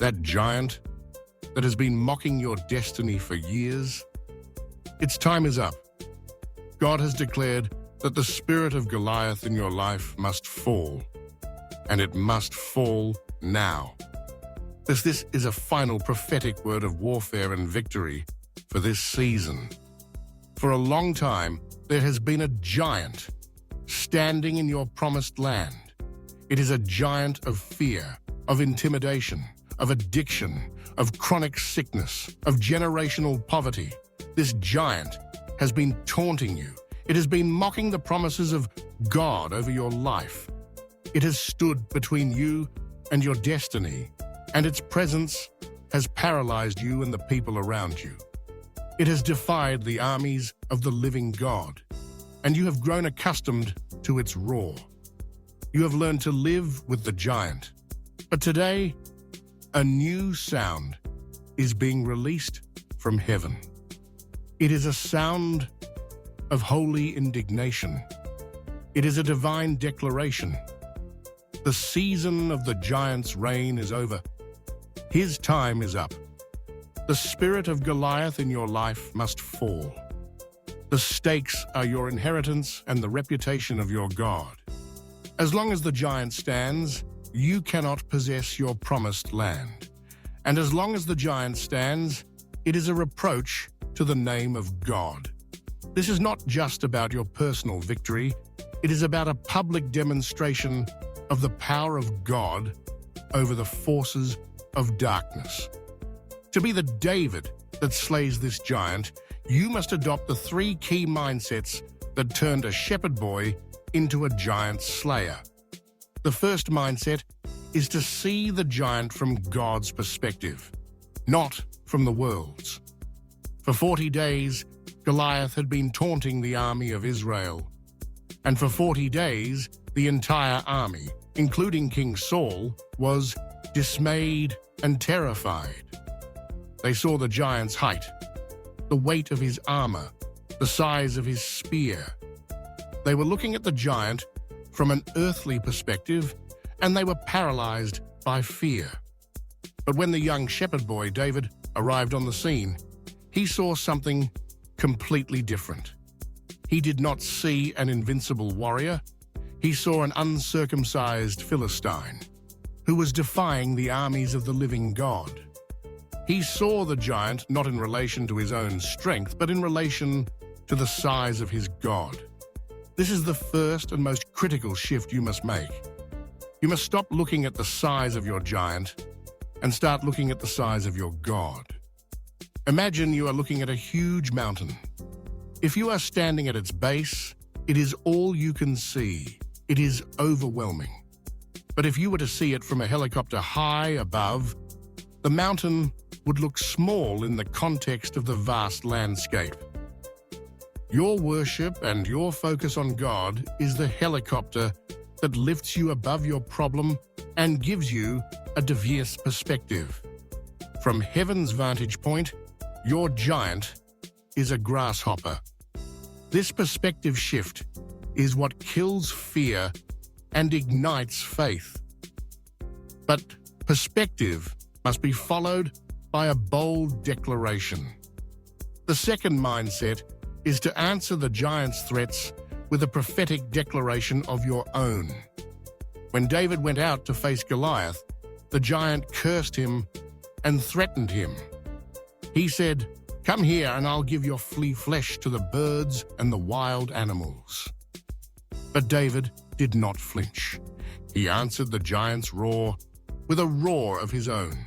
That giant that has been mocking your destiny for years? Its time is up. God has declared that the spirit of Goliath in your life must fall, and it must fall now. This is a final prophetic word of warfare and victory for this season. For a long time, there has been a giant standing in your promised land. It is a giant of fear, of intimidation, of addiction, of chronic sickness, of generational poverty. This giant has been taunting you. It has been mocking the promises of God over your life. It has stood between you and your destiny, and its presence has paralyzed you and the people around you. It has defied the armies of the living God, and you have grown accustomed to its roar. You have learned to live with the giant. But today, a new sound is being released from heaven. It is a sound of holy indignation. It is a divine declaration. The season of the giant's reign is over. His time is up. The spirit of Goliath in your life must fall. The stakes are your inheritance and the reputation of your God. As long as the giant stands, you cannot possess your promised land. And as long as the giant stands, it is a reproach to the name of God. This is not just about your personal victory. It is about a public demonstration of the power of God over the forces of darkness. To be the David that slays this giant, you must adopt the 3 key mindsets that turned a shepherd boy into a giant slayer. The first mindset is to see the giant from God's perspective, not from the world's. For 40 days, Goliath had been taunting the army of Israel. And for 40 days, the entire army, including King Saul, was dismayed and terrified. They saw the giant's height, the weight of his armor, the size of his spear. They were looking at the giant from an earthly perspective, and they were paralyzed by fear. But when the young shepherd boy, David, arrived on the scene, he saw something completely different. He did not see an invincible warrior. He saw an uncircumcised Philistine who was defying the armies of the living God. He saw the giant not in relation to his own strength, but in relation to the size of his God. This is the first and most critical shift you must make. You must stop looking at the size of your giant and start looking at the size of your God. Imagine you are looking at a huge mountain. If you are standing at its base, it is all you can see. It is overwhelming. But if you were to see it from a helicopter high above, the mountain would look small in the context of the vast landscape. Your worship and your focus on God is the helicopter that lifts you above your problem and gives you a diverse perspective. From heaven's vantage point, your giant is a grasshopper. This perspective shift is what kills fear and ignites faith. But perspective must be followed by a bold declaration. The second mindset is to answer the giant's threats with a prophetic declaration of your own. When David went out to face Goliath, the giant cursed him and threatened him. He said, "Come here and I'll give your flesh to the birds and the wild animals." But David did not flinch. He answered the giant's roar with a roar of his own.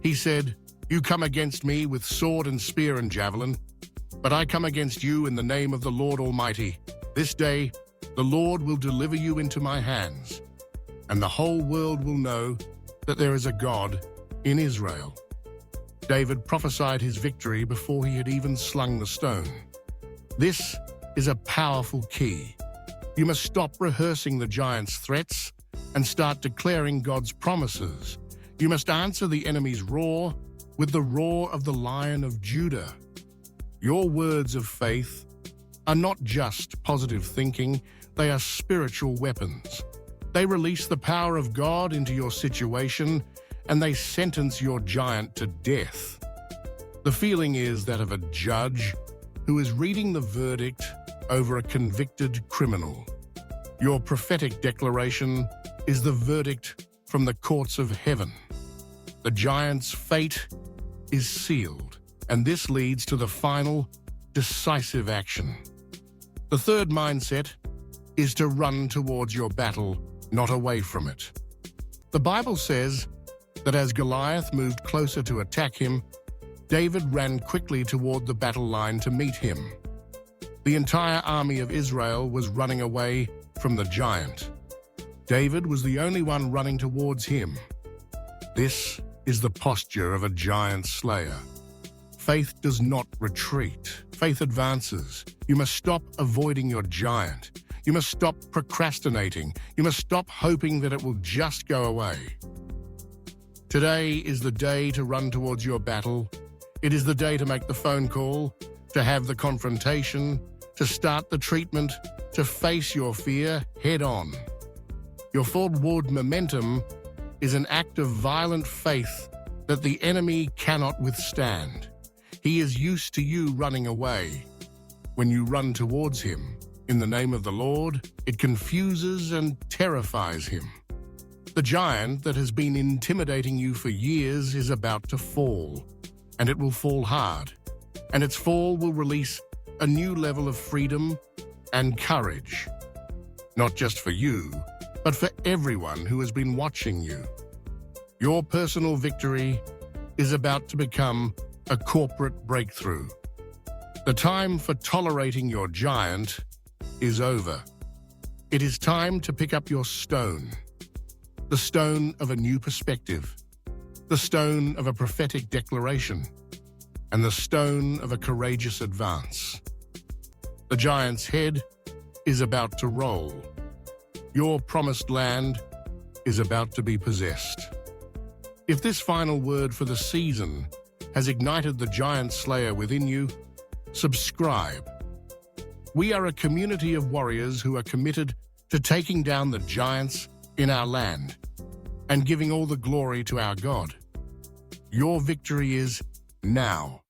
He said, "You come against me with sword and spear and javelin, but I come against you in the name of the Lord Almighty. This day, the Lord will deliver you into my hands, and the whole world will know that there is a God in Israel." David prophesied his victory before he had even slung the stone. This is a powerful key. You must stop rehearsing the giant's threats and start declaring God's promises. You must answer the enemy's roar with the roar of the Lion of Judah. Your words of faith are not just positive thinking, they are spiritual weapons. They release the power of God into your situation and they sentence your giant to death. The feeling is that of a judge who is reading the verdict over a convicted criminal. Your prophetic declaration is the verdict from the courts of heaven. The giant's fate is sealed, and this leads to the final, decisive action. The third mindset is to run towards your battle, not away from it. The Bible says that as Goliath moved closer to attack him, David ran quickly toward the battle line to meet him. The entire army of Israel was running away from the giant. David was the only one running towards him. This is the posture of a giant slayer. Faith does not retreat. Faith advances. You must stop avoiding your giant. You must stop procrastinating. You must stop hoping that it will just go away. Today is the day to run towards your battle. It is the day to make the phone call, to have the confrontation, to start the treatment, to face your fear head on. Your forward momentum is an act of violent faith that the enemy cannot withstand. He is used to you running away. When you run towards him, in the name of the Lord, it confuses and terrifies him. The giant that has been intimidating you for years is about to fall, and it will fall hard, and its fall will release a new level of freedom and courage, not just for you, but for everyone who has been watching you. Your personal victory is about to become a corporate breakthrough. The time for tolerating your giant is over. It is time to pick up your stone, the stone of a new perspective, the stone of a prophetic declaration, and the stone of a courageous advance. The giant's head is about to roll. Your promised land is about to be possessed. If this final word for the season has ignited the giant slayer within you, subscribe. We are a community of warriors who are committed to taking down the giants in our land and giving all the glory to our God. Your victory is now.